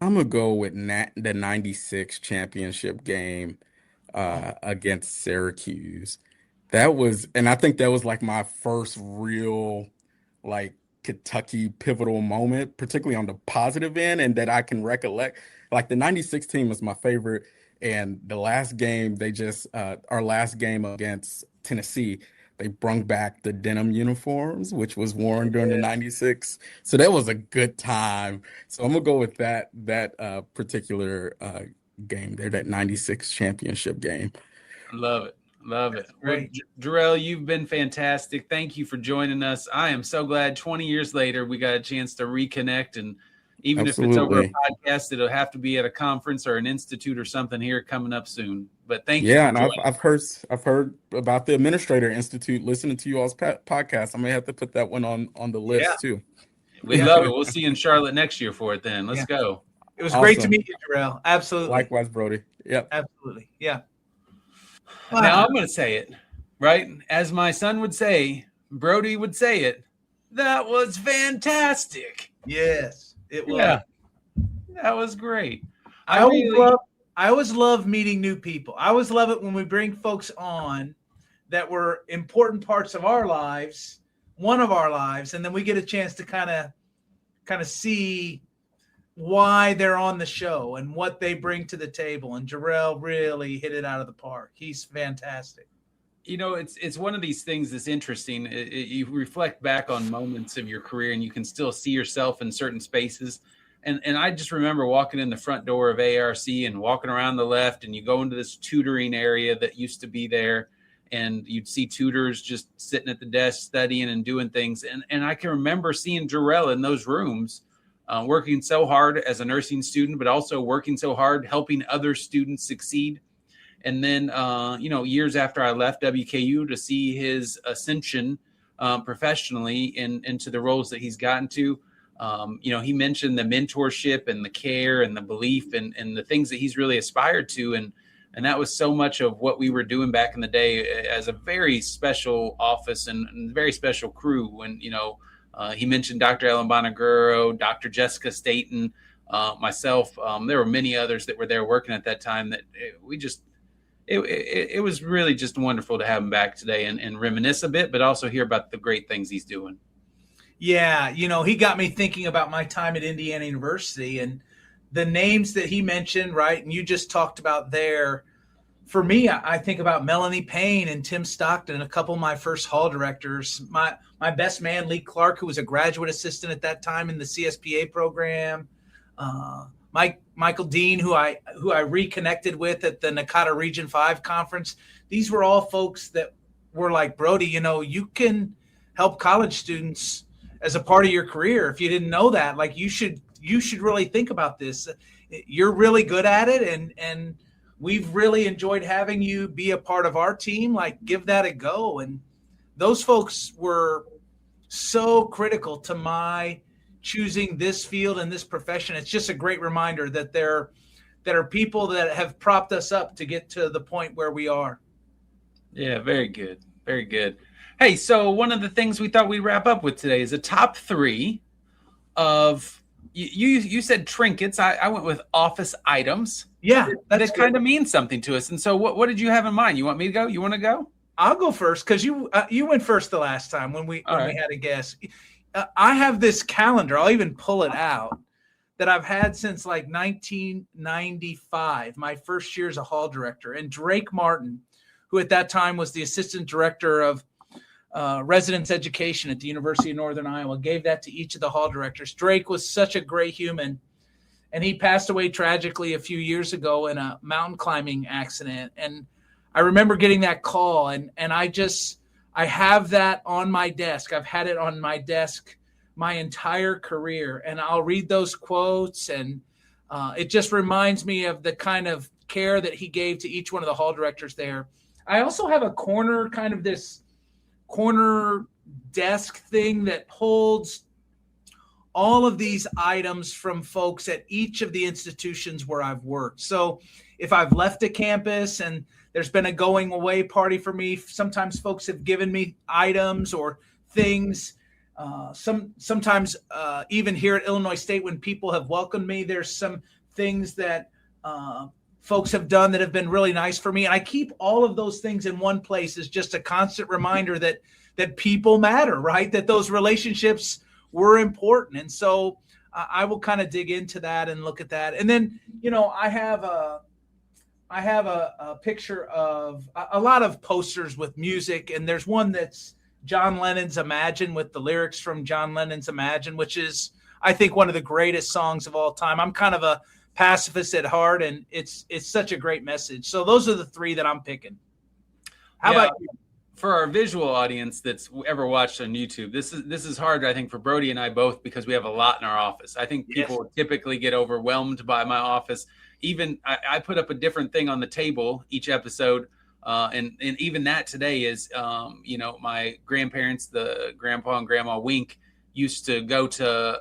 I'm gonna go with the 96 championship game against Syracuse. And I think that was like my first real like Kentucky pivotal moment, particularly on the positive end, and that I can recollect. Like the 96 team was my favorite. And the last game, our last game against Tennessee, they brung back the denim uniforms, which was worn during the 96. So that was a good time. So I'm gonna go with that particular game there, that 96 championship game. Love it. Love it. Well, Jerel, you've been fantastic. Thank you for joining us. I am so glad 20 years later we got a chance to reconnect. And even if it's over a podcast, it'll have to be at a conference or an institute or something here coming up soon. But thank you. Yeah, and I've heard about the Administrator Institute listening to you all's podcast. I may have to put that one on the list too. We love it. We'll see you in Charlotte next year for it then. Let's go. It was great to meet you, Jerel. Absolutely. Likewise, Brody. Yep. Absolutely. Yeah. Wow. Now I'm going to say it, right? As my son would say, Brody would say it. That was fantastic. Yes, it was. Yeah, that was great. I always love meeting new people. I always love it when we bring folks on that were important parts of our lives, one of our lives, and then we get a chance to kind of see why they're on the show and what they bring to the table. And Jerel really hit it out of the park. He's fantastic. It's one of these things that's interesting. You reflect back on moments of your career and you can still see yourself in certain spaces. And I just remember walking in the front door of ARC and walking around the left, and you go into this tutoring area that used to be there, and you'd see tutors just sitting at the desk studying and doing things. And I can remember seeing Jerel in those rooms, working so hard as a nursing student, but also working so hard helping other students succeed. And then, years after I left WKU, to see his ascension professionally into the roles that he's gotten to. He mentioned the mentorship and the care and the belief and the things that he's really aspired to. And that was so much of what we were doing back in the day as a very special office and very special crew. And, he mentioned Dr. Ellen Bonaguro, Dr. Jessica Staten, myself. There were many others that were there working at that time that it was really just wonderful to have him back today and reminisce a bit, but also hear about the great things he's doing. Yeah, he got me thinking about my time at Indiana University and the names that he mentioned, right? And you just talked about there. For me, I think about Melanie Payne and Tim Stockton, a couple of my first hall directors. My best man, Lee Clark, who was a graduate assistant at that time in the CSPA program. Michael Dean, who I reconnected with at the Nakata Region 5 conference. These were all folks that were like, Brody, you can help college students as a part of your career. If you didn't know that, like you should really think about this. You're really good at it. And we've really enjoyed having you be a part of our team. Like, give that a go. And those folks were so critical to my choosing this field and this profession. It's just a great reminder that there are people that have propped us up to get to the point where we are. Yeah, very good. Very good. Hey, so one of the things we thought we'd wrap up with today is a top 3 of you said trinkets. I went with office items. Yeah, that kind of means something to us. And so what did you have in mind? You want me to go? You want to go? I'll go first because you went first the last time when we had a guest. I have this calendar. I'll even pull it out that I've had since like 1995, my first year as a hall director. And Drake Martin, who at that time was the assistant director of residence education at the University of Northern Iowa, gave that to each of the hall directors. Drake was such a great human, and he passed away tragically a few years ago in a mountain climbing accident. And I remember getting that call, and I have that on my desk. I've had it on my desk my entire career, and I'll read those quotes, and it just reminds me of the kind of care that he gave to each one of the hall directors there. I also have a corner desk thing that holds all of these items from folks at each of the institutions where I've worked. So if I've left a campus and there's been a going away party for me, sometimes folks have given me items or things. Sometimes even here at Illinois State, when people have welcomed me, there's some things that folks have done that have been really nice for me. And I keep all of those things in one place as just a constant reminder that people matter, right? That those relationships were important. And so I will kind of dig into that and look at that. And then, I have a picture of a lot of posters with music. And there's one that's John Lennon's Imagine, with the lyrics from John Lennon's Imagine, which is, I think, one of the greatest songs of all time. I'm kind of a pacifist at heart, and it's such a great message. So those are the 3 that I'm picking. How about you? For our visual audience that's ever watched on YouTube, this is hard, I think, for Brody and I both, because we have a lot in our office. I think people typically get overwhelmed by my office. Even I put up a different thing on the table each episode. And even that today is, my grandparents, the grandpa and grandma Wink, used to go to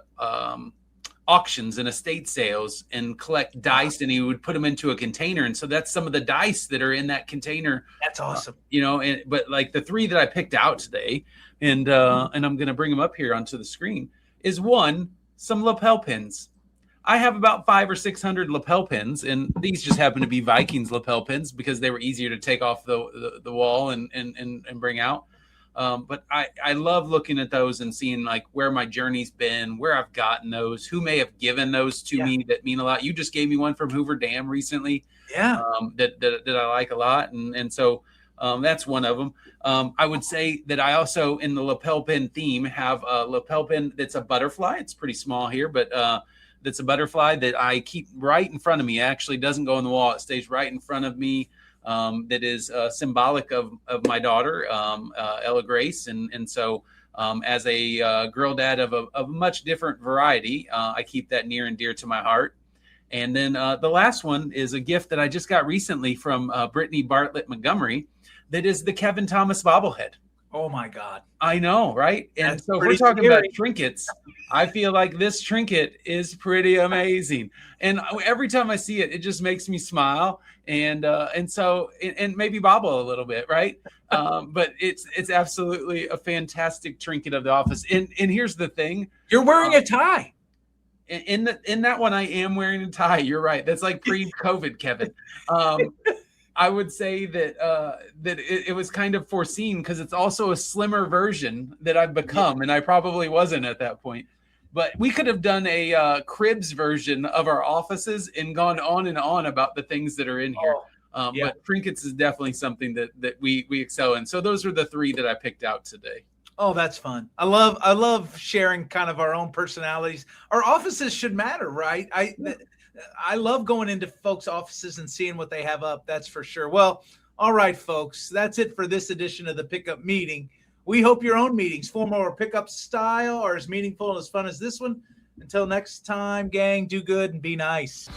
auctions and estate sales and collect dice, and he would put them into a container. And so that's some of the dice that are in that container. That's awesome. But like the 3 that I picked out today, and I'm going to bring them up here onto the screen, is one, some lapel pins. I have about 500 or 600 lapel pins, and these just happen to be Vikings lapel pins because they were easier to take off the wall and bring out. But I love looking at those and seeing like where my journey's been, where I've gotten those, who may have given those to me that mean a lot. You just gave me one from Hoover Dam recently. Yeah. That I like a lot. And so that's one of them. I would say that I also, in the lapel pin theme, have a lapel pin that's a butterfly. It's pretty small here, but that's a butterfly that I keep right in front of me. It actually doesn't go on the wall. It stays right in front of me. That is symbolic of my daughter, Ella Grace. And so as a girl dad of a much different variety, I keep that near and dear to my heart. And then the last one is a gift that I just got recently from Brittany Bartlett Montgomery. That is the Kevin Thomas bobblehead. Oh my God. I know, right? And That's so if we're talking about trinkets, I feel like this trinket is pretty amazing. And every time I see it, it just makes me smile and so maybe bobble a little bit, right? But it's absolutely a fantastic trinket of the office. And here's the thing. You're wearing a tie. In that one, I am wearing a tie. You're right. That's like pre-COVID, Kevin. I would say that it was kind of foreseen because it's also a slimmer version that I've become, and I probably wasn't at that point. But we could have done a Cribs version of our offices and gone on and on about the things that are in here. But trinkets is definitely something that we excel in. So those are the three that I picked out today. Oh, that's fun. I love sharing kind of our own personalities. Our offices should matter, right? I love going into folks' offices and seeing what they have up. That's for sure. Well, all right, folks, that's it for this edition of the Pickup Meeting. We hope your own meetings form more pickup style are as meaningful and as fun as this one. Until next time, gang, do good and be nice.